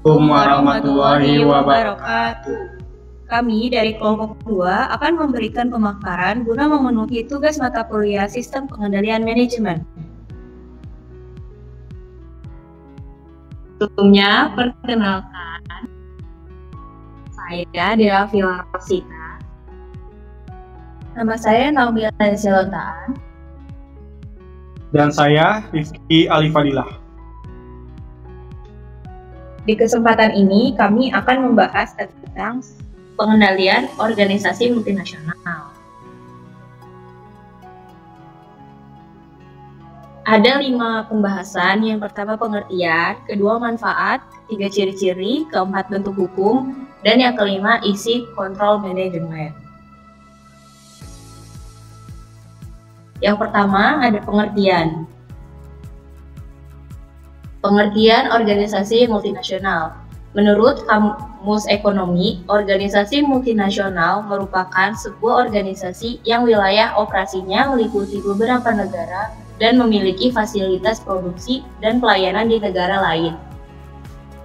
Warahmatullahi wabarakatuh. Kami dari kelompok 2 akan memberikan pemaparan guna memenuhi tugas mata kuliah Sistem Pengendalian Manajemen. Sebelumnya, perkenalkan, saya Devila Rosita. Nama saya Naomi Lancelotaan. Dan saya Rifki Alifadilah. Di kesempatan ini, kami akan membahas tentang pengendalian organisasi multinasional. Ada 5 pembahasan. Yang pertama pengertian, kedua manfaat, ketiga ciri-ciri, keempat bentuk hukum, dan yang kelima isi kontrol manajemen. Yang pertama ada pengertian. Pengertian organisasi multinasional. Menurut Kamus Ekonomi, organisasi multinasional merupakan sebuah organisasi yang wilayah operasinya meliputi beberapa negara dan memiliki fasilitas produksi dan pelayanan di negara lain.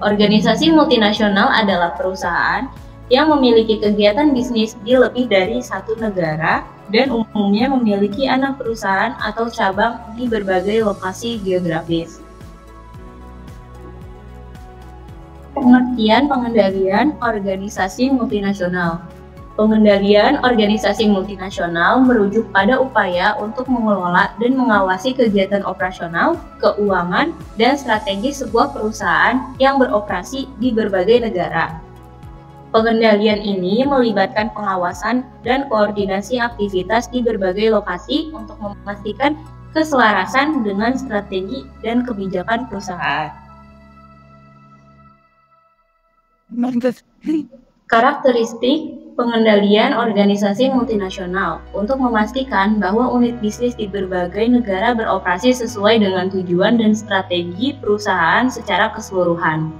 Organisasi multinasional adalah perusahaan yang memiliki kegiatan bisnis di lebih dari satu negara dan umumnya memiliki anak perusahaan atau cabang di berbagai lokasi geografis. Pengertian pengendalian organisasi multinasional. Pengendalian organisasi multinasional merujuk pada upaya untuk mengelola dan mengawasi kegiatan operasional, keuangan, dan strategi sebuah perusahaan yang beroperasi di berbagai negara. Pengendalian ini melibatkan pengawasan dan koordinasi aktivitas di berbagai lokasi untuk memastikan keselarasan dengan strategi dan kebijakan perusahaan. Karakteristik pengendalian organisasi multinasional untuk memastikan bahwa unit bisnis di berbagai negara beroperasi sesuai dengan tujuan dan strategi perusahaan secara keseluruhan.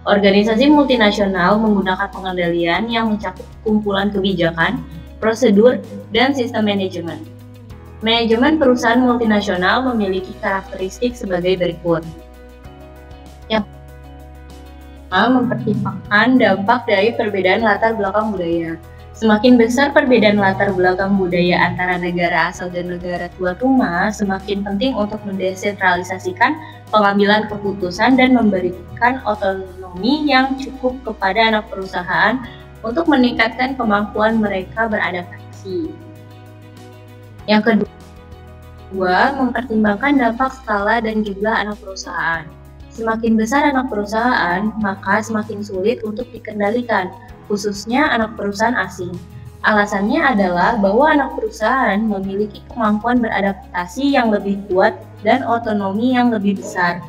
Organisasi multinasional menggunakan pengendalian yang mencakup kumpulan kebijakan, prosedur, dan sistem manajemen. Manajemen perusahaan multinasional memiliki karakteristik sebagai berikut. Yang pertama, mempertimbangkan dampak dari perbedaan latar belakang budaya. Semakin besar perbedaan latar belakang budaya antara negara asal dan negara tuan rumah, semakin penting untuk mendesentralisasikan pengambilan keputusan dan memberikan otonomi yang cukup kepada anak perusahaan untuk meningkatkan kemampuan mereka beradaptasi. Yang kedua, mempertimbangkan dampak skala dan jumlah anak perusahaan. Semakin besar anak perusahaan, maka semakin sulit untuk dikendalikan, khususnya anak perusahaan asing. Alasannya adalah bahwa anak perusahaan memiliki kemampuan beradaptasi yang lebih kuat dan otonomi yang lebih besar,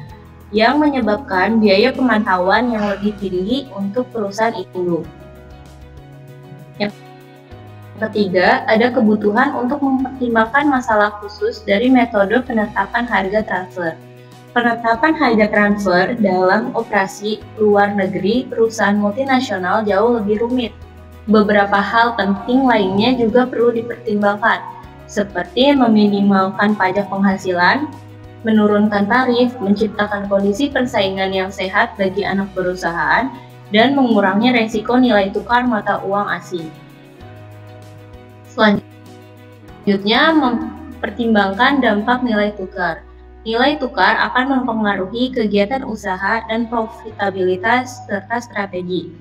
yang menyebabkan biaya pemantauan yang lebih tinggi untuk perusahaan itu. Yang ketiga, ada kebutuhan untuk mempertimbangkan masalah khusus dari metode penetapan harga transfer. Penetapan harga transfer dalam operasi luar negeri perusahaan multinasional jauh lebih rumit. Beberapa hal penting lainnya juga perlu dipertimbangkan, seperti meminimalkan pajak penghasilan, menurunkan tarif, menciptakan kondisi persaingan yang sehat bagi anak perusahaan, dan mengurangi resiko nilai tukar mata uang asing. Selanjutnya, mempertimbangkan dampak nilai tukar. Nilai tukar akan mempengaruhi kegiatan usaha dan profitabilitas serta strategi.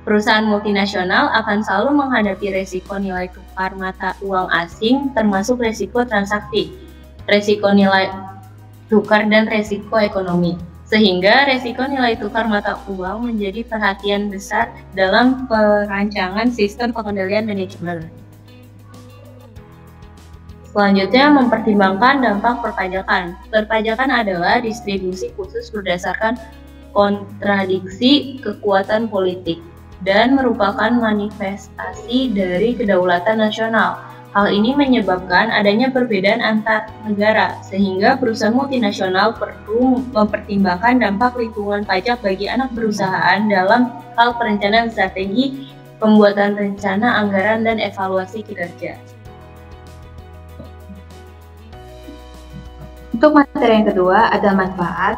Perusahaan multinasional akan selalu menghadapi resiko nilai tukar mata uang asing, termasuk resiko transaksi, resiko nilai tukar, dan resiko ekonomi. Sehingga resiko nilai tukar mata uang menjadi perhatian besar dalam perancangan sistem pengendalian manajemen. Selanjutnya, mempertimbangkan dampak perpajakan. Perpajakan adalah distribusi khusus berdasarkan kontradiksi kekuatan politik dan merupakan manifestasi dari kedaulatan nasional. Hal ini menyebabkan adanya perbedaan antar negara, sehingga perusahaan multinasional perlu mempertimbangkan dampak lingkungan pajak bagi anak perusahaan dalam hal perencanaan strategi, pembuatan rencana anggaran, dan evaluasi kinerja. Untuk materi yang kedua ada manfaat.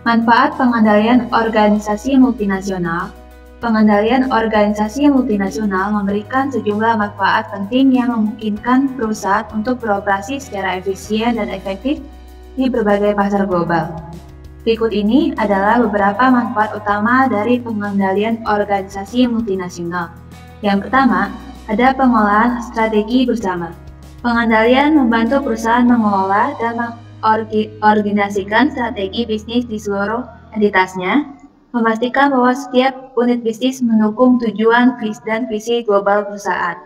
Manfaat pengendalian organisasi multinasional. Pengendalian organisasi multinasional memberikan sejumlah manfaat penting yang memungkinkan perusahaan untuk beroperasi secara efisien dan efektif di berbagai pasar global. Berikut ini adalah beberapa manfaat utama dari pengendalian organisasi multinasional. Yang pertama, ada pengolahan strategi bersama. Pengendalian membantu perusahaan mengelola dan mengorganisasikan strategi bisnis di seluruh entitasnya, memastikan bahwa setiap unit bisnis mendukung tujuan dan visi global perusahaan.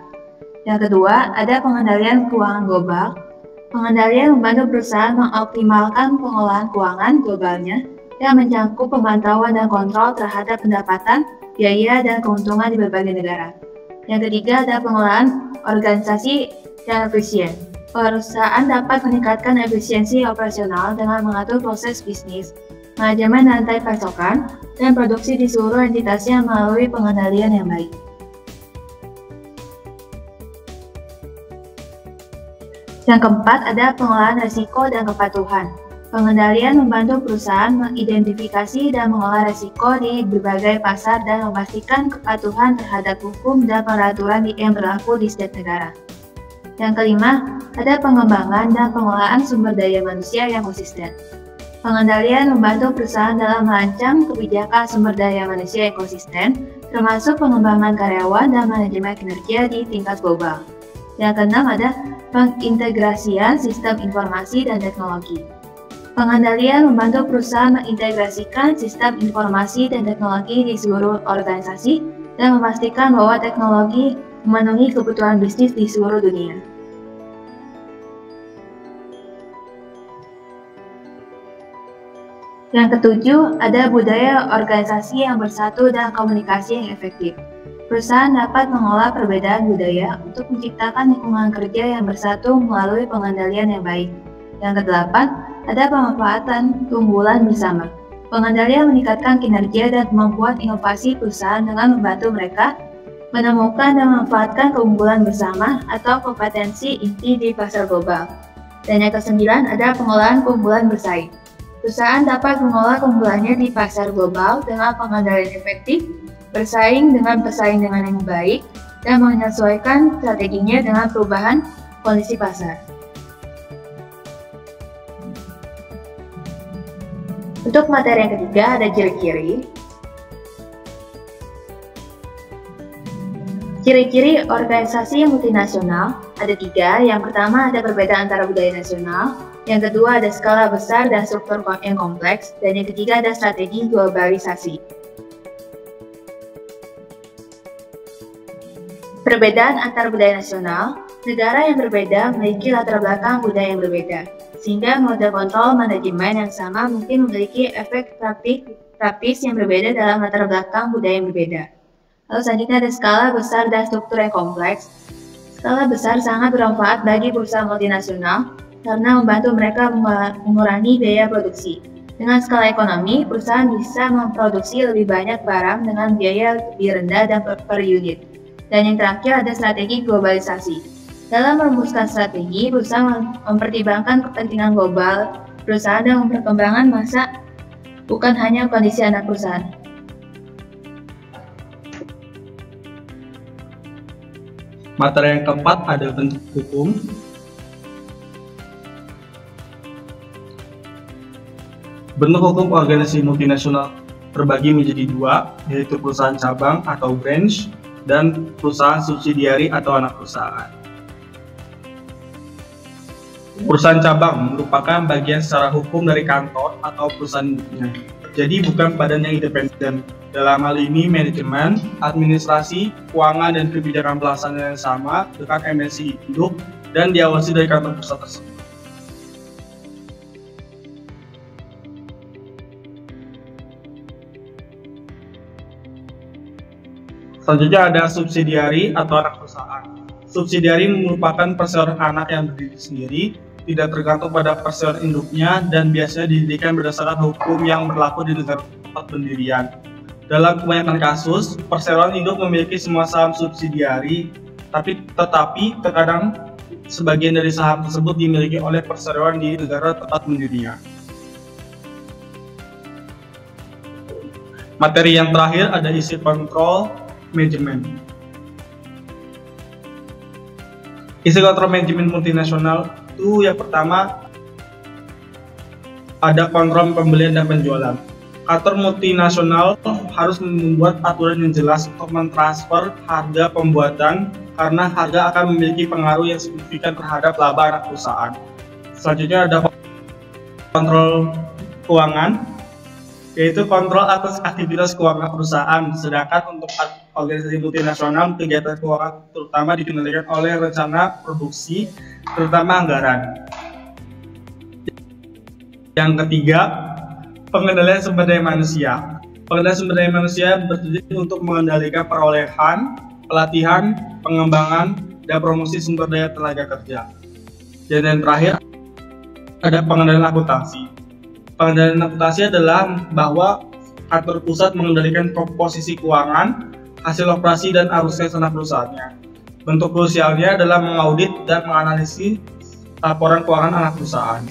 Yang kedua, ada pengendalian keuangan global. Pengendalian membantu perusahaan mengoptimalkan pengolahan keuangan globalnya yang mencakup pemantauan dan kontrol terhadap pendapatan, biaya, dan keuntungan di berbagai negara. Yang ketiga, ada pengolahan organisasi yang efisien. Perusahaan dapat meningkatkan efisiensi operasional dengan mengatur proses bisnis, manajemen rantai pasokan, dan produksi di seluruh entitasnya melalui pengendalian yang baik. Yang keempat, ada pengolahan risiko dan kepatuhan. Pengendalian membantu perusahaan mengidentifikasi dan mengolah risiko di berbagai pasar dan memastikan kepatuhan terhadap hukum dan peraturan yang berlaku di setiap negara. Yang kelima, ada pengembangan dan pengolahan sumber daya manusia yang konsisten. Pengendalian membantu perusahaan dalam merancang kebijakan sumber daya manusia yang konsisten, termasuk pengembangan karyawan dan manajemen kinerja di tingkat global. Yang keenam, ada pengintegrasian sistem informasi dan teknologi. Pengendalian membantu perusahaan mengintegrasikan sistem informasi dan teknologi di seluruh organisasi dan memastikan bahwa teknologi memenuhi kebutuhan bisnis di seluruh dunia. Yang ketujuh, ada budaya organisasi yang bersatu dan komunikasi yang efektif. Perusahaan dapat mengolah perbedaan budaya untuk menciptakan lingkungan kerja yang bersatu melalui pengendalian yang baik. Yang kedelapan, ada pemanfaatan keunggulan bersama. Pengendalian meningkatkan kinerja dan kemampuan inovasi perusahaan dengan membantu mereka menemukan dan memanfaatkan keunggulan bersama atau kompetensi inti di pasar global. Dan yang kesembilan, ada pengolahan keunggulan bersaing. Perusahaan dapat mengolah keunggulannya di pasar global dengan pengendalian efektif, bersaing dengan persaingan yang baik, dan menyesuaikan strateginya dengan perubahan kondisi pasar. Untuk materi yang ketiga, ada ciri-ciri. Ciri-ciri organisasi multinasional ada tiga. Yang pertama, ada perbedaan antara budaya nasional. Yang kedua, ada skala besar dan struktur yang kompleks. Dan yang ketiga, ada strategi globalisasi. Perbedaan antar budaya nasional, negara yang berbeda memiliki latar belakang budaya yang berbeda, sehingga model kontrol manajemen yang sama mungkin memiliki efek praktis yang berbeda dalam latar belakang budaya yang berbeda. Lalu selanjutnya ada skala besar dan struktur yang kompleks. Skala besar sangat bermanfaat bagi perusahaan multinasional karena membantu mereka mengurangi biaya produksi. Dengan skala ekonomi, perusahaan bisa memproduksi lebih banyak barang dengan biaya lebih rendah dan per unit. Dan yang terakhir ada strategi globalisasi. Dalam merumuskan strategi, perusahaan mempertimbangkan kepentingan global perusahaan dan perkembangan masa, bukan hanya kondisi anak perusahaan. Materi yang keempat ada bentuk hukum. Bentuk hukum organisasi multinasional terbagi menjadi dua, yaitu perusahaan cabang atau branch, dan perusahaan subsidiari atau anak perusahaan. Perusahaan cabang merupakan bagian secara hukum dari kantor atau perusahaannya, jadi bukan badan yang independen. Dalam hal ini, manajemen, administrasi, keuangan, dan kebijakan pelaksanaan yang sama dengan MNC induk dan diawasi dari kantor pusat tersebut. Selanjutnya ada subsidiari atau anak perusahaan. Subsidiari merupakan perseroan anak yang berdiri sendiri, tidak tergantung pada perseroan induknya, dan biasanya didirikan berdasarkan hukum yang berlaku di negara tempat pendirian. Dalam kebanyakan kasus, perseroan induk memiliki semua saham subsidiari, tetapi terkadang sebagian dari saham tersebut dimiliki oleh perseroan di negara tempat pendirian. Materi yang terakhir ada isi kontrol manajemen. Isi kontrol manajemen multinasional itu yang pertama ada kontrol pembelian dan penjualan. Kantor multinasional harus membuat aturan yang jelas untuk mentransfer harga pembuatan karena harga akan memiliki pengaruh yang signifikan terhadap laba anak perusahaan. Selanjutnya ada kontrol keuangan, yaitu kontrol atas aktivitas keuangan perusahaan. Sedangkan untuk organisasi multinasional, kegiatan keuangan terutama dikendalikan oleh rencana produksi, terutama anggaran. Yang ketiga, pengendalian sumber daya manusia. Pengendalian sumber daya manusia bertujuan untuk mengendalikan perolehan, pelatihan, pengembangan, dan promosi sumber daya tenaga kerja. Dan yang terakhir, ada pengendalian akuntansi. Pengendalian akuntansi adalah bahwa kantor pusat mengendalikan komposisi keuangan, hasil operasi, dan arus kas anak perusahaannya. Bentuk krusialnya adalah mengaudit dan menganalisis laporan keuangan anak perusahaan.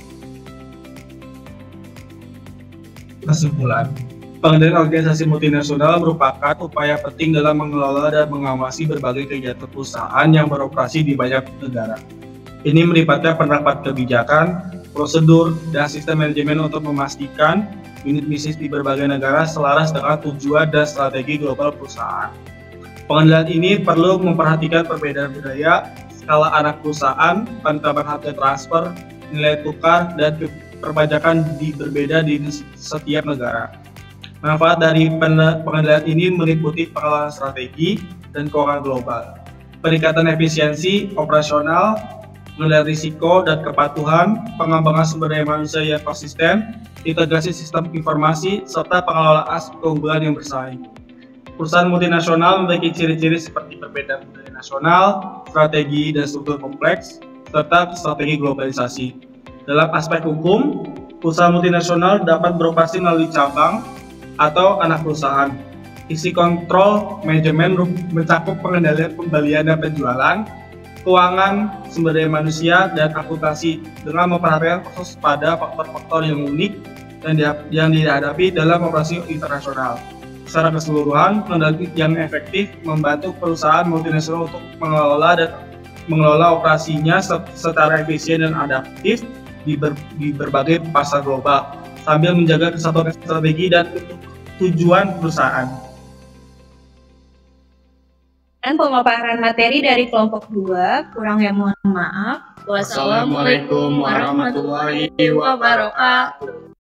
Kesimpulan, pengendalian organisasi multinasional merupakan upaya penting dalam mengelola dan mengawasi berbagai kegiatan perusahaan yang beroperasi di banyak negara. Ini melibatkan penerapan kebijakan, prosedur, dan sistem manajemen untuk memastikan unit bisnis di berbagai negara selaras dengan tujuan dan strategi global perusahaan. Pengendalian ini perlu memperhatikan perbedaan budaya, skala anak perusahaan, penetapan harga transfer, nilai tukar, dan perpajakan berbeda di setiap negara. Manfaat dari pengendalian ini meliputi pengelolaan strategi dan keuangan global, peningkatan efisiensi operasional, mengendalikan risiko dan kepatuhan, pengembangan sumber daya manusia yang konsisten, integrasi sistem informasi, serta pengelolaan keunggulan yang bersaing. Perusahaan multinasional memiliki ciri-ciri seperti perbedaan budaya nasional, strategi dan struktur kompleks, serta strategi globalisasi. Dalam aspek hukum, perusahaan multinasional dapat beroperasi melalui cabang atau anak perusahaan. Isi kontrol manajemen mencakup pengendalian pembelian dan penjualan, keuangan, sumber daya manusia, dan akuntansi dengan memperhatikan khusus pada faktor-faktor yang unik dan yang dihadapi dalam operasi internasional. Secara keseluruhan, pengendalian yang efektif membantu perusahaan multinasional untuk mengelola operasinya secara efisien dan adaptif di berbagai pasar global, sambil menjaga kesatuan strategi dan tujuan perusahaan. Dan pemaparan materi dari kelompok 2, kurangnya mohon maaf. Wassalamualaikum warahmatullahi wabarakatuh.